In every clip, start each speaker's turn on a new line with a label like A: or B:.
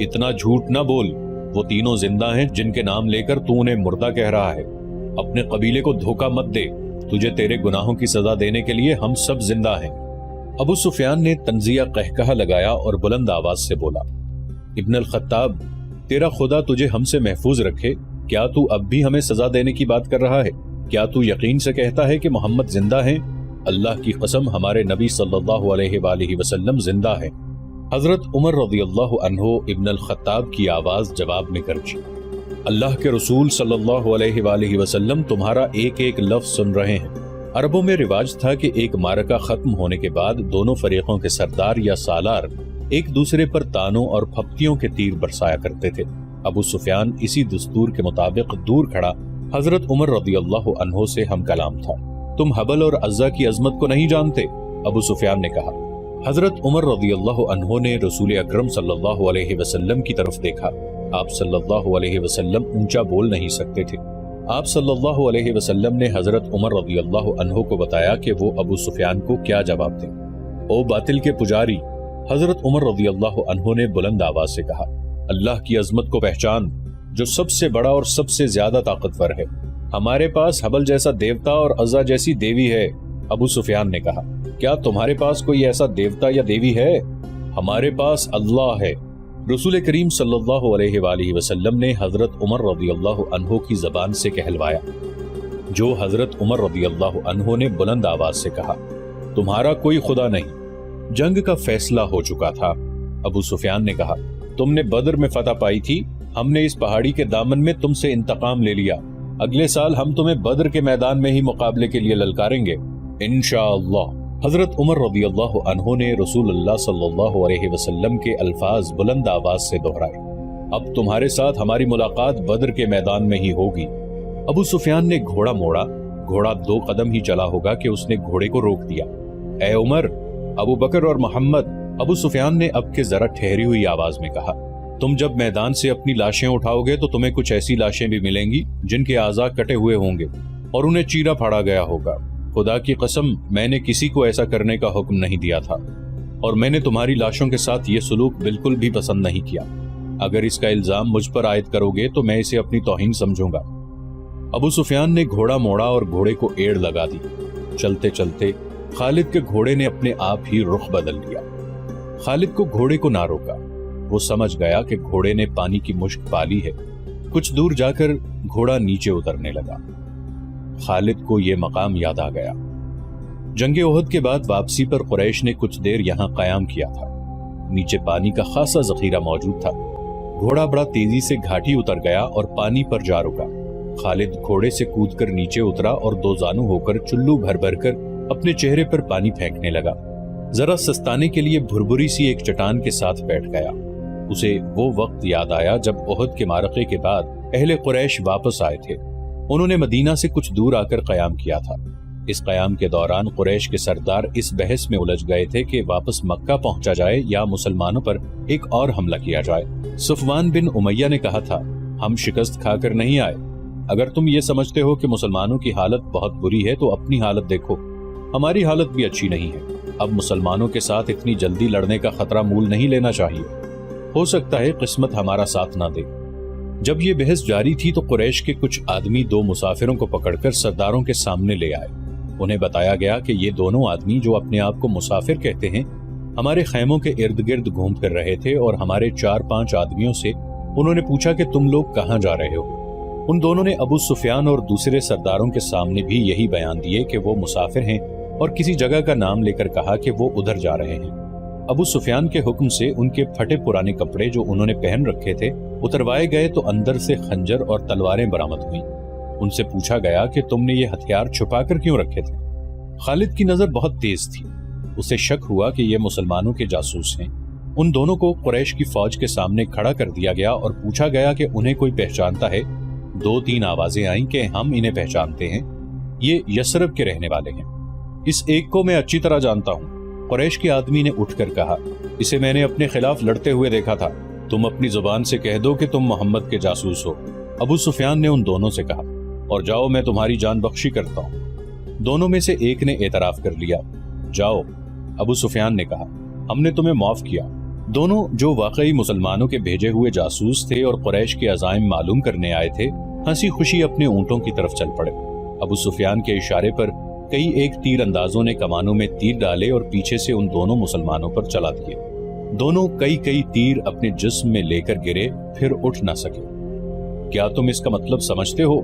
A: اتنا جھوٹ نہ بول، وہ تینوں زندہ ہیں جن کے نام لے کر تو انہیں مردہ کہہ رہا ہے۔ اپنے قبیلے کو دھوکہ مت دے، تجھے تیرے گناہوں کی سزا دینے کے لیے ہم سب زندہ ہیں۔ ابو سفیان نے طنزیہ قہقہہ لگایا اور بلند آواز سے بولا، ابن الخطاب، تیرا خدا تجھے ہم سے محفوظ رکھے، کیا تو اب بھی ہمیں سزا دینے کی بات کر رہا ہے؟ کیا تو یقین سے کہتا ہے کہ محمد زندہ ہیں؟ اللہ کی قسم، ہمارے نبی صلی اللہ علیہ وآلہ وسلم زندہ ہیں۔ حضرت عمر رضی اللہ عنہ ابن الخطاب کی آواز جواب میں گرجی، اللہ کے رسول صلی اللہ علیہ وآلہ وسلم تمہارا ایک ایک لفظ سن رہے ہیں۔ عربوں میں رواج تھا کہ ایک معرکہ ختم ہونے کے بعد دونوں فریقوں کے سردار یا سالار ایک دوسرے پر تانوں اور پھپتیوں کے تیر برسایا کرتے تھے۔ ابو سفیان اسی دستور کے مطابق دور کھڑا حضرت عمر رضی اللہ عنہ سے ہم کلام تھا۔ تم حبل اور عزا کی عظمت کو نہیں جانتے؟ ابو سفیان نے کہا۔ حضرت عمر رضی اللہ عنہ نے رسول اکرم صلی اللہ علیہ وسلم کی طرف دیکھا۔ آپ صلی اللہ علیہ وسلم اونچا بول نہیں سکتے تھے۔ آپ صلی اللہ علیہ وسلم نے حضرت عمر رضی اللہ عنہ کو بتایا کہ وہ ابو سفیان کو کیا جواب دیں۔ او باطل کے پجاری، حضرت عمر رضی اللہ عنہ نے بلند آواز سے کہا، اللہ کی عظمت کو پہچان جو سب سے بڑا اور سب سے زیادہ طاقتور ہے۔ ہمارے پاس حبل جیسا دیوتا اور عزا جیسی دیوی ہے۔ ابو سفیان نے کہا، کیا تمہارے پاس کوئی ایسا دیوتا یا دیوی ہے؟ ہمارے پاس اللہ ہے۔ رسول کریم صلی اللہ علیہ وآلہ وسلم نے حضرت عمر رضی اللہ عنہ کی زبان سے کہلوایا، جو حضرت عمر رضی اللہ عنہ نے بلند آواز سے کہا، تمہارا کوئی خدا نہیں۔ جنگ کا فیصلہ ہو چکا تھا۔ ابو سفیان نے کہا، تم نے بدر میں فتح پائی تھی، ہم نے اس پہاڑی کے دامن میں تم سے انتقام لے لیا۔ اگلے سال ہم تمہیں بدر کے میدان میں ہی مقابلے کے لیے للکاریں گے انشاءاللہ۔ حضرت عمر رضی اللہ عنہ نے رسول اللہ صلی اللہ علیہ وسلم کے الفاظ بلند آواز سے دہرائے، اب تمہارے ساتھ ہماری ملاقات بدر کے میدان میں ہی ہوگی۔ ابو سفیان نے گھوڑا موڑا، گھوڑا 2 قدم ہی چلا ہوگا کہ اس نے گھوڑے کو روک دیا۔ اے عمر، ابو بکر اور محمد، ابو سفیان نے اب کے ذرا ٹھہری ہوئی آواز میں کہا، تم جب میدان سے اپنی لاشیں اٹھاؤ گے تو تمہیں کچھ ایسی لاشیں بھی ملیں گی جن کے اعضاء کٹے ہوئے ہوں گے اور انہیں چیرا پھاڑا گیا ہوگا۔ خدا کی قسم، میں نے کسی کو ایسا کرنے کا حکم نہیں دیا تھا، اور میں نے تمہاری لاشوں کے ساتھ یہ سلوک بالکل بھی پسند نہیں کیا۔ اگر اس کا الزام مجھ پر عائد کرو گے تو میں اسے اپنی توہین سمجھوں گا۔ ابو سفیان نے گھوڑا موڑا اور گھوڑے کو ایڑ لگا دی۔ چلتے چلتے خالد کے گھوڑے نے اپنے آپ ہی رخ بدل لیا۔ خالد کو گھوڑے کو نہ روکا، وہ سمجھ گیا کہ گھوڑے نے پانی کی مشک پالی ہے۔ کچھ دور جا کر گھوڑا نیچے اترنے لگا۔ خالد کو یہ مقام یاد آ گیا۔ جنگ احد کے بعد واپسی پر قریش نے کچھ دیر یہاں قیام کیا تھا۔ نیچے پانی کا خاصا ذخیرہ موجود تھا۔ گھوڑا بڑا تیزی سے گھاٹی اتر گیا اور پانی پر جا رکا۔ خالد گھوڑے سے کود کر نیچے اترا اور 2 زانو ہو کر چلو بھر بھر کر اپنے چہرے پر پانی پھینکنے لگا۔ ذرا سستانے کے لیے بھربری سی ایک چٹان کے ساتھ بیٹھ گیا۔ اسے وہ وقت یاد آیا جب احد کے معرکے کے بعد اہل قریش واپس آئے تھے۔ انہوں نے مدینہ سے کچھ دور آ کر قیام کیا تھا۔ اس قیام کے دوران قریش کے سردار اس بحث میں الجھ گئے تھے کہ واپس مکہ پہنچا جائے یا مسلمانوں پر ایک اور حملہ کیا جائے۔ صفوان بن امیہ نے کہا تھا، ہم شکست کھا کر نہیں آئے۔ اگر تم یہ سمجھتے ہو کہ مسلمانوں کی حالت بہت بری ہے تو اپنی حالت دیکھو، ہماری حالت بھی اچھی نہیں ہے۔ اب مسلمانوں کے ساتھ اتنی جلدی لڑنے کا خطرہ مول نہیں لینا چاہیے، ہو سکتا ہے قسمت ہمارا ساتھ نہ دے۔ جب یہ بحث جاری تھی تو قریش کے کچھ آدمی 2 مسافروں کو پکڑ کر سرداروں کے سامنے لے آئے۔ انہیں بتایا گیا کہ یہ دونوں آدمی جو اپنے آپ کو مسافر کہتے ہیں، ہمارے خیموں کے ارد گرد گھوم کر رہے تھے اور ہمارے 4-5 آدمیوں سے انہوں نے پوچھا کہ تم لوگ کہاں جا رہے ہو۔ ان دونوں نے ابو سفیان اور دوسرے سرداروں کے سامنے بھی یہی بیان دیے کہ وہ مسافر ہیں اور کسی جگہ کا نام لے کر کہا کہ وہ ادھر جا رہے ہیں۔ ابو سفیان کے حکم سے ان کے پھٹے پرانے کپڑے جو انہوں نے پہن رکھے تھے اتروائے گئے تو اندر سے خنجر اور تلواریں برآمد ہوئیں۔ ان سے پوچھا گیا کہ تم نے یہ ہتھیار چھپا کر کیوں رکھے تھے؟ خالد کی نظر بہت تیز تھی، اسے شک ہوا کہ یہ مسلمانوں کے جاسوس ہیں۔ ان دونوں کو قریش کی فوج کے سامنے کھڑا کر دیا گیا اور پوچھا گیا کہ انہیں کوئی پہچانتا ہے؟ 2-3 آوازیں آئیں کہ ہم انہیں پہچانتے ہیں، یہ یثرب کے رہنے والے ہیں۔ اس ایک کو میں اچھی طرح جانتا ہوں، قریش کے آدمی نے اٹھ کر کہا، اسے میں نے اپنے خلاف لڑتے ہوئے دیکھا تھا، تم اپنی زبان سے کہہ دو کہ تم محمد کے جاسوس ہو۔ ابو سفیان نے ان دونوں سے کہا، اور جاؤ میں تمہاری جان بخشی کرتا ہوں۔ دونوں میں سے ایک نے اعتراف کر لیا، جاؤ۔ ابو سفیان نے کہا، ہم نے تمہیں معاف کیا، دونوں جو واقعی مسلمانوں کے بھیجے ہوئے جاسوس تھے اور قریش کے عزائم معلوم کرنے آئے تھے، ہنسی خوشی اپنے اونٹوں کی طرف چل پڑے۔ ابو سفیان کے اشارے پر کئی ایک تیر اندازوں نے کمانوں میں تیر ڈالے اور پیچھے سے ان دونوں مسلمانوں پر چلا دیے۔ دونوں کئی تیر اپنے جسم میں لے کر گرے، پھر اٹھ نہ سکے۔ کیا تم اس کا مطلب سمجھتے ہو؟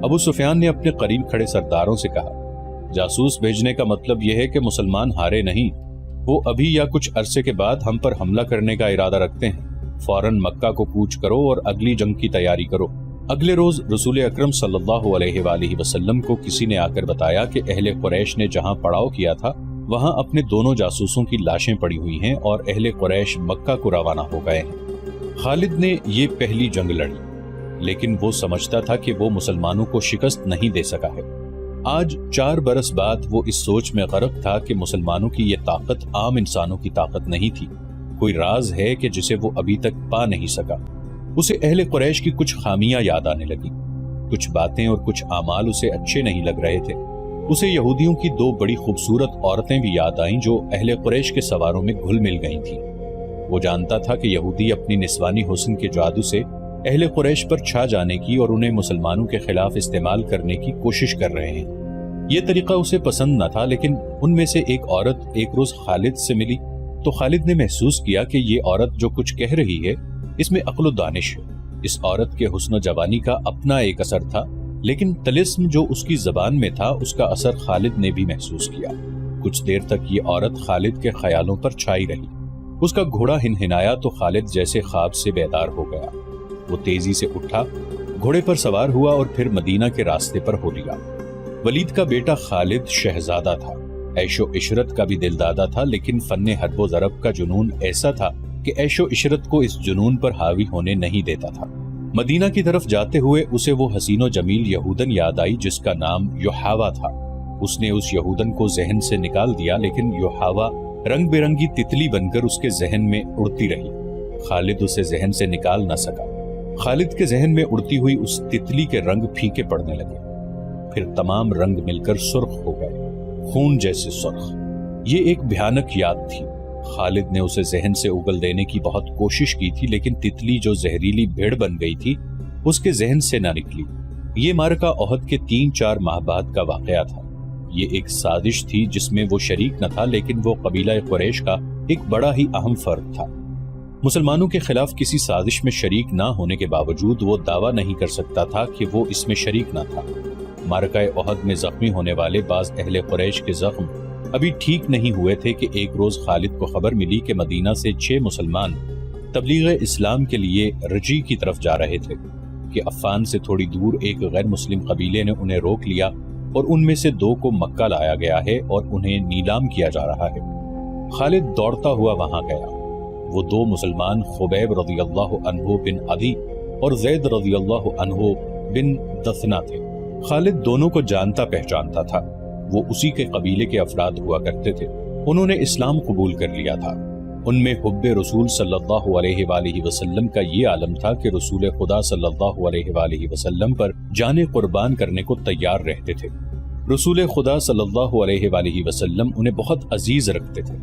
A: ابو سفیان نے اپنے قریب کھڑے سرداروں سے کہا۔ جاسوس بھیجنے کا مطلب یہ ہے کہ مسلمان ہارے نہیں، وہ ابھی یا کچھ عرصے کے بعد ہم پر حملہ کرنے کا ارادہ رکھتے ہیں۔ فوراً مکہ کو کوچ کرو اور اگلی جنگ کی تیاری کرو۔ اگلے روز رسول اکرم صلی اللہ علیہ وآلہ وسلم کو کسی نے آ کر بتایا کہ اہل قریش نے جہاں پڑاؤ کیا تھا وہاں اپنے دونوں جاسوسوں کی لاشیں پڑی ہوئی ہیں اور اہل قریش مکہ کو روانہ ہو گئے ہیں۔ خالد نے یہ پہلی جنگ لڑی، لیکن وہ سمجھتا تھا کہ وہ مسلمانوں کو شکست نہیں دے سکا ہے۔ آج 4 برس بعد وہ اس سوچ میں غرق تھا کہ مسلمانوں کی یہ طاقت عام انسانوں کی طاقت نہیں تھی، کوئی راز ہے کہ جسے وہ ابھی تک پا نہیں سکا۔ اسے اہل قریش کی کچھ خامیاں یاد آنے لگی، کچھ باتیں اور کچھ اعمال اسے اچھے نہیں لگ رہے تھے۔ اسے یہودیوں کی 2 بڑی خوبصورت عورتیں بھی یاد آئیں جو اہل قریش کے سواروں میں گھل مل گئی تھیں۔ وہ جانتا تھا کہ یہودی اپنی نسوانی حسن کے جادو سے اہل قریش پر چھا جانے کی اور انہیں مسلمانوں کے خلاف استعمال کرنے کی کوشش کر رہے ہیں۔ یہ طریقہ اسے پسند نہ تھا، لیکن ان میں سے ایک عورت ایک روز خالد سے ملی تو خالد نے محسوس کیا کہ یہ عورت جو کچھ کہہ رہی ہے اس میں عقل و دانش ہے۔ اس عورت کے حسن و جوانی کا اپنا ایک اثر تھا، لیکن طلسم جو اس کی زبان میں تھا اس کا اثر خالد نے بھی محسوس کیا۔ کچھ دیر تک یہ عورت خالد کے خیالوں پر چھائی رہی۔ اس کا گھوڑا ہنہنایا تو خالد جیسے خواب سے بیدار ہو گیا۔ وہ تیزی سے اٹھا، گھوڑے پر سوار ہوا اور پھر مدینہ کے راستے پر ہو لیا۔ ولید کا بیٹا خالد شہزادہ تھا، عیش و عشرت کا بھی دلدادہ تھا، لیکن فن حرب و ضرب کا جنون ایسا تھا کہ عیش و عشرت کو اس جنون پر حاوی ہونے نہیں دیتا تھا۔ مدینہ کی طرف جاتے ہوئے اسے وہ حسین و جمیل یہودن یاد آئی جس کا نام یحاوا تھا۔ اس نے اس یہودن کو ذہن سے نکال دیا، لیکن یحاوا رنگ برنگی تتلی بن کر اس کے ذہن میں اڑتی رہی۔ خالد اسے ذہن سے نکال نہ سکا۔ خالد کے ذہن میں اڑتی ہوئی اس تتلی کے رنگ پھیکے پڑنے لگے، پھر تمام رنگ مل کر سرخ ہو گئے، خون جیسے سرخ۔ یہ ایک بھیانک یاد تھی۔ خالد نے اسے ذہن سے اگل دینے کی بہت کوشش کی تھی، لیکن تتلی جو زہریلی بھیڑ بن گئی تھی اس کے ذہن سے نہ نکلی۔ یہ معرکہ احد کے 3-4 ماہ بعد کا واقعہ تھا۔ یہ ایک سازش تھی جس میں وہ شریک نہ تھا، لیکن وہ قبیلہ قریش کا ایک بڑا ہی اہم فرد تھا۔ مسلمانوں کے خلاف کسی سازش میں شریک نہ ہونے کے باوجود وہ دعویٰ نہیں کر سکتا تھا کہ وہ اس میں شریک نہ تھا۔ معرکہ احد میں زخمی ہونے والے بعض اہل قریش کے زخم ابھی ٹھیک نہیں ہوئے تھے کہ ایک روز خالد کو خبر ملی کہ مدینہ سے 6 مسلمان تبلیغ اسلام کے لیے رجی کی طرف جا رہے تھے کہ عفان سے تھوڑی دور ایک غیر مسلم قبیلے نے انہیں روک لیا اور ان میں سے 2 کو مکہ لایا گیا ہے اور انہیں نیلام کیا جا رہا ہے۔ خالد دوڑتا ہوا وہاں گیا۔ وہ 2 مسلمان خبیب رضی اللہ عنہ بن عدی اور زید رضی اللہ عنہ بن دثنہ تھے۔ خالد دونوں کو جانتا پہچانتا تھا، وہ اسی کے قبیلے کے افراد ہوا کرتے تھے۔ انہوں نے اسلام قبول کر لیا تھا۔ ان میں حب رسول صلی اللہ علیہ وآلہ وسلم کا یہ عالم تھا کہ رسول خدا صلی اللہ علیہ وآلہ وسلم پر جان قربان کرنے کو تیار رہتے تھے۔ رسول خدا صلی اللہ علیہ وآلہ وسلم انہیں بہت عزیز رکھتے تھے۔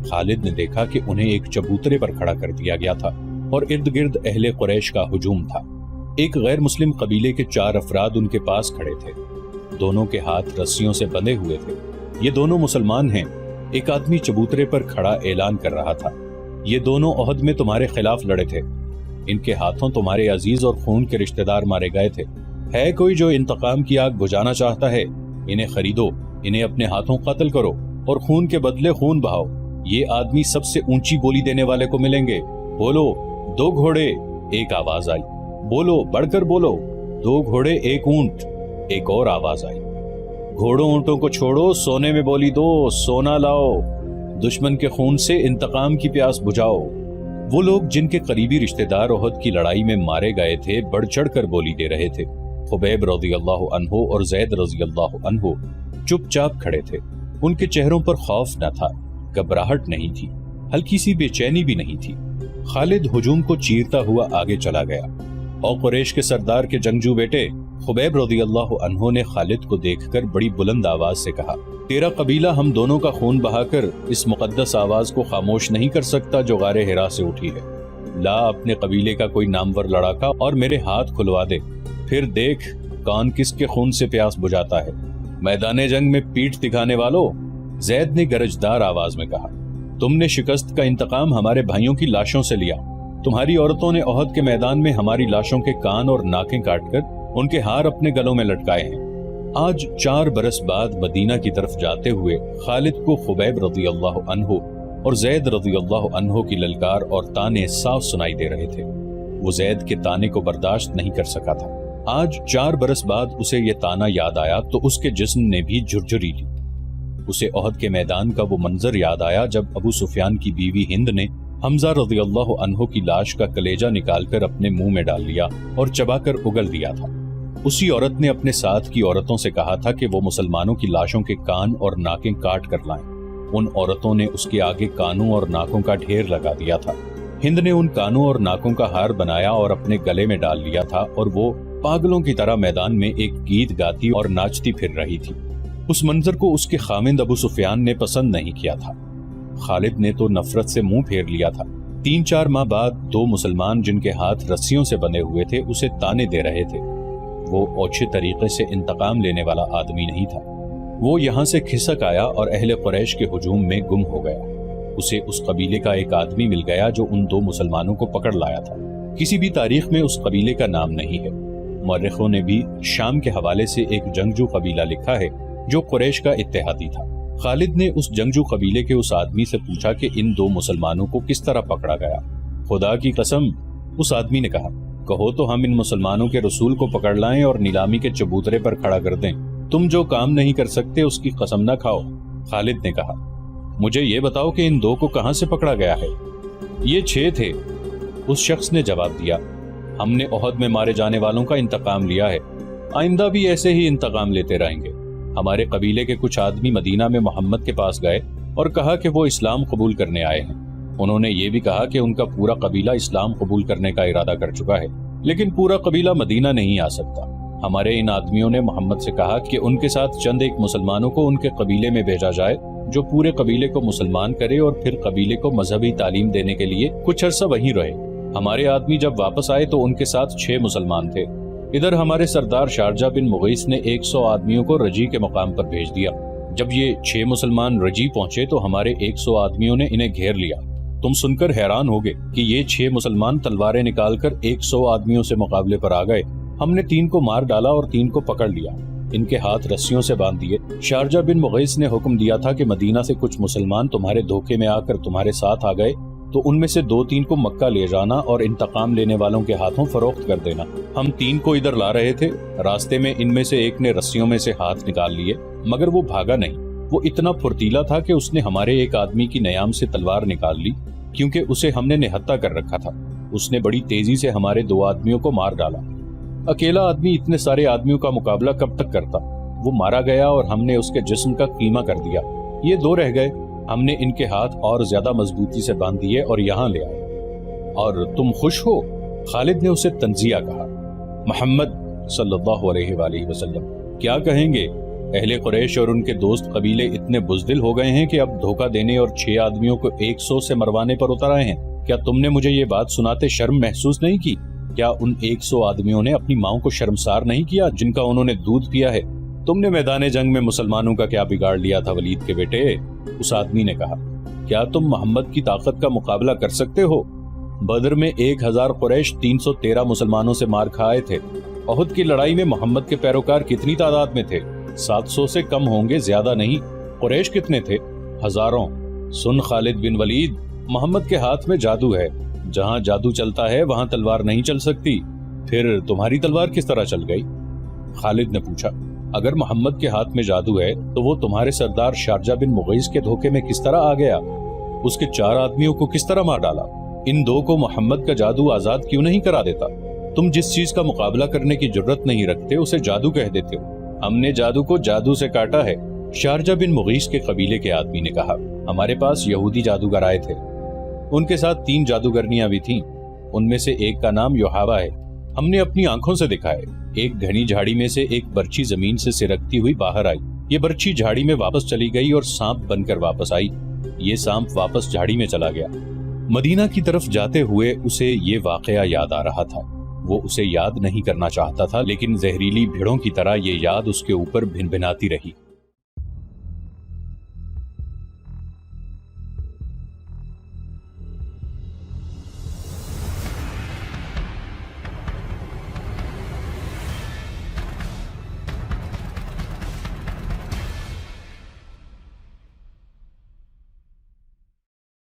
A: خالد نے دیکھا کہ انہیں ایک چبوترے پر کھڑا کر دیا گیا تھا اور ارد گرد اہل قریش کا ہجوم تھا۔ ایک غیر مسلم قبیلے کے 4 افراد ان کے پاس کھڑے تھے، دونوں کے ہاتھ رسیوں سے بندھے ہوئے تھے۔ یہ دونوں مسلمان ہیں۔ ایک آدمی چبوترے پر کھڑا اعلان کر رہا تھا، یہ دونوں احد میں تمہارے خلاف لڑے تھے، ان کے ہاتھوں تمہارے عزیز اور خون کے رشتہ دار مارے گئے تھے۔ ہے کوئی جو انتقام کی آگ بجھانا چاہتا ہے؟ انہیں خریدو، انہیں اپنے ہاتھوں قتل کرو اور خون کے بدلے خون بہاؤ۔ یہ آدمی سب سے اونچی بولی دینے والے کو ملیں گے۔ بولو 2 گھوڑے، ایک آواز آئی۔ بولو، بڑھ کر بولو، 2 گھوڑے 1 اونٹ، ایک اور آواز آئی۔ گھوڑوں اونٹوں کو چھوڑو، سونے میں بولی دو، سونا لاؤ، دشمن کے خون سے انتقام کی پیاس بجھاؤ۔ وہ لوگ جن کے قریبی رشتہ دار احد کی لڑائی میں مارے گئے تھے بڑھ چڑھ کر بولی دے رہے تھے۔ خبیب رضی اللہ عنہ اور زید رضی اللہ عنہ چپ چاپ کھڑے تھے۔ ان کے چہروں پر خوف نہ تھا، گھبراہٹ نہیں تھی، ہلکی سی بے چینی بھی نہیں تھی۔ خالد ہجوم کو چیرتا ہوا آگے چلا گیا۔ اور قریش کے سردار کے جنگجو بیٹے، خبیب رضی اللہ عنہ نے خالد کو دیکھ کر بڑی بلند آواز سے کہا، تیرا قبیلہ ہم دونوں کا خون بہا کر اس مقدس آواز کو خاموش نہیں کر سکتا جو غار ہرا سے اٹھی ہے۔ لا اپنے قبیلے کا کوئی نامور لڑاکا اور میرے ہاتھ کھلوا دے، پھر دیکھ کون کس کے خون سے پیاس بجھاتا ہے۔ میدان جنگ میں پیٹھ دکھانے والوں، زید نے گرجدار آواز میں کہا، تم نے شکست کا انتقام ہمارے بھائیوں کی لاشوں سے لیا۔ تمہاری عورتوں نے احد کے میدان میں ہماری لاشوں کے کان اور ناکیں کاٹ کر ان کے ہار اپنے گلوں میں لٹکائے ہیں۔ آج 4 برس بعد مدینہ کی طرف جاتے ہوئے خالد کو خبیب رضی اللہ عنہ اور زید رضی اللہ عنہ کی للکار اور تانے صاف سنائی دے رہے تھے۔ وہ زید کے تانے کو برداشت نہیں کر سکا تھا۔ آج 4 برس بعد اسے یہ تانا یاد آیا تو اس کے جسم نے بھی جھرجھری لی۔ اسے احد کے میدان کا وہ منظر یاد آیا جب ابو سفیان کی بیوی ہند نے حمزہ رضی اللہ عنہ کی لاش کا کلیجہ نکال کر اپنے منہ میں ڈال لیا اور چبا کر اگل دیا تھا۔ اسی عورت نے اپنے ساتھ کی عورتوں سے کہا تھا کہ وہ مسلمانوں کی لاشوں کے کان اور ناکیں کاٹ کر لائیں۔ ان عورتوں نے اس کے آگے کانوں اور ناکوں کا ڈھیر لگا دیا تھا۔ ہند نے ان کانوں اور ناکوں کا ہار بنایا اور اپنے گلے میں ڈال لیا تھا اور وہ پاگلوں کی طرح میدان میں ایک گیت گاتی اور ناچتی پھر رہی تھی۔ اس منظر کو اس کے خامند ابو سفیان نے پسند نہیں کیا تھا۔ خالد نے تو نفرت سے منہ پھیر لیا تھا۔ 3-4 ماہ بعد 2 مسلمان جن کے ہاتھ رسیوں سے بندھے ہوئے تھے اسے تانے دے رہے تھے۔ وہ اوچھے طریقے سے انتقام لینے والا آدمی نہیں تھا۔ وہ یہاں سے کھسک آیا اور اہل قریش کے ہجوم میں گم ہو گیا۔ اسے اس قبیلے کا ایک آدمی مل گیا جو ان 2 مسلمانوں کو پکڑ لایا تھا۔ کسی بھی تاریخ میں اس قبیلے کا نام نہیں ہے۔ مورخوں نے بھی شام کے حوالے سے ایک جنگجو قبیلہ لکھا ہے جو قریش کا اتحادی تھا۔ خالد نے اس جنگجو قبیلے کے اس آدمی سے پوچھا کہ ان 2 مسلمانوں کو کس طرح پکڑا گیا۔ خدا کی قسم، اس آدمی نے کہا، کہو تو ہم ان مسلمانوں کے رسول کو پکڑ لائیں اور نیلامی کے چبوترے پر کھڑا کر دیں۔ تم جو کام نہیں کر سکتے اس کی قسم نہ کھاؤ۔ خالد نے کہا، مجھے یہ بتاؤ کہ ان 2 کو کہاں سے پکڑا گیا ہے؟ یہ 6 تھے، اس شخص نے جواب دیا۔ ہم نے احد میں مارے جانے والوں کا انتقام لیا ہے، آئندہ بھی ایسے ہی انتقام لیتے رہیں گے۔ ہمارے قبیلے کے کچھ آدمی مدینہ میں محمد کے پاس گئے اور کہا کہ وہ اسلام قبول کرنے آئے ہیں۔ انہوں نے یہ بھی کہا کہ ان کا پورا قبیلہ اسلام قبول کرنے کا ارادہ کر چکا ہے، لیکن پورا قبیلہ مدینہ نہیں آ سکتا۔ ہمارے ان آدمیوں نے محمد سے کہا کہ ان کے ساتھ چند ایک مسلمانوں کو ان کے قبیلے میں بھیجا جائے جو پورے قبیلے کو مسلمان کرے اور پھر قبیلے کو مذہبی تعلیم دینے کے لیے کچھ عرصہ وہیں رہے۔ ہمارے آدمی جب واپس آئے تو ان کے ساتھ 6 مسلمان تھے۔ ادھر ہمارے سردار شارجہ بن مغیث نے 100 آدمیوں کو رجی کے مقام پر بھیج دیا۔ جب یہ 6 مسلمان رجی پہنچے تو ہمارے 100 آدمیوں نے انہیں گھیر لیا۔ تم سن کر حیران ہوگے کہ یہ 6 مسلمان تلواریں نکال کر 100 آدمیوں سے مقابلے پر آ گئے۔ ہم نے 3 کو مار ڈالا اور 3 کو پکڑ لیا، ان کے ہاتھ رسیوں سے باندھ دیے۔ شارجہ بن مغیث نے حکم دیا تھا کہ مدینہ سے کچھ مسلمان تمہارے دھوکے میں آ کر تمہارے ساتھ آ گئے تو ان میں سے 2-3 کو مکہ لے جانا اور انتقام لینے والوں کے ہاتھوں فروخت کر دینا۔ ہم 3 کو ادھر لا رہے تھے، راستے میں ان میں سے ایک نے رسیوں میں سے ہاتھ نکال لیے، مگر وہ بھاگا نہیں۔ وہ اتنا پھرتیلا تھا کہ اس نے ہمارے ایک آدمی کی نیام سے تلوار نکال لی، کیونکہ اسے ہم نے نہتہ کر رکھا تھا۔ اس نے بڑی تیزی سے ہمارے 2 آدمیوں کو مار ڈالا۔ اکیلا آدمی اتنے سارے آدمیوں کا مقابلہ کب تک کرتا؟ وہ مارا گیا اور ہم نے اس کے جسم کا قیمہ کر دیا۔ یہ 2 رہ گئے، ہم نے ان کے ہاتھ اور زیادہ مضبوطی سے باندھ دیے اور یہاں لے آئے۔ اور تم خوش ہو؟ خالد نے اسے تنزیہ کہا۔ محمد صلی اللہ علیہ وآلہ وسلم کیا کہیں گے؟ اہل قریش اور ان کے دوست قبیلے اتنے بزدل ہو گئے ہیں کہ اب دھوکہ دینے اور 6 آدمیوں کو 100 سے مروانے پر اتر آئے ہیں۔ کیا تم نے مجھے یہ بات سناتے شرم محسوس نہیں کی؟ کیا ان 100 آدمیوں نے اپنی ماؤں کو شرمسار نہیں کیا جن کا انہوں نے دودھ پیا ہے؟ تم نے میدان جنگ میں مسلمانوں کا کیا بگاڑ لیا تھا ولید کے بیٹے؟ اس آدمی نے کہا، کیا تم محمد کی طاقت کا مقابلہ کر سکتے ہو؟ بدر میں 1000 قریش 313 مسلمانوں سے مار کھائے تھے۔ احد کی لڑائی میں محمد کے پیروکار کتنی تعداد میں تھے؟ 700 سے کم ہوں گے، زیادہ نہیں۔ قریش کتنے تھے؟ ہزاروں۔ سن خالد بن ولید، محمد کے ہاتھ میں جادو ہے، جہاں جادو چلتا ہے وہاں تلوار نہیں چل سکتی۔ پھر تمہاری تلوار کس طرح چل گئی؟ خالد نے پوچھا۔ اگر محمد کے ہاتھ میں جادو ہے تو وہ تمہارے سردار شارجہ بن مغیث کے دھوکے میں کس طرح آ گیا؟ اس کے 4 آدمیوں کو کس طرح مار ڈالا؟ ان 2 کو محمد کا جادو آزاد کیوں نہیں کرا دیتا؟ تم جس چیز کا مقابلہ کرنے کی جرت نہیں رکھتے اسے جادو کہہ دیتے ہو۔ ہم نے جادو کو جادو سے کاٹا ہے۔ شارجہ بن مغیث کے قبیلے کے آدمی نے کہا، ہمارے پاس یہودی جادوگر آئے تھے، ان کے ساتھ 3 جادوگرنیاں بھی تھیں، ان میں سے ایک کا نام یوحاوا ہے۔ ہم نے اپنی آنکھوں سے دیکھا ہے، ایک گھنی جھاڑی میں سے ایک برچھی زمین سے سرکتی ہوئی باہر آئی، یہ برچھی جھاڑی میں واپس چلی گئی اور سانپ بن کر واپس آئی۔ یہ سانپ واپس جھاڑی میں چلا گیا۔ مدینہ کی طرف جاتے ہوئے اسے یہ واقعہ یاد آ رہا تھا۔ وہ اسے یاد نہیں کرنا چاہتا تھا، لیکن زہریلی بھیڑوں کی طرح یہ یاد اس کے اوپر بھن بھناتی رہی۔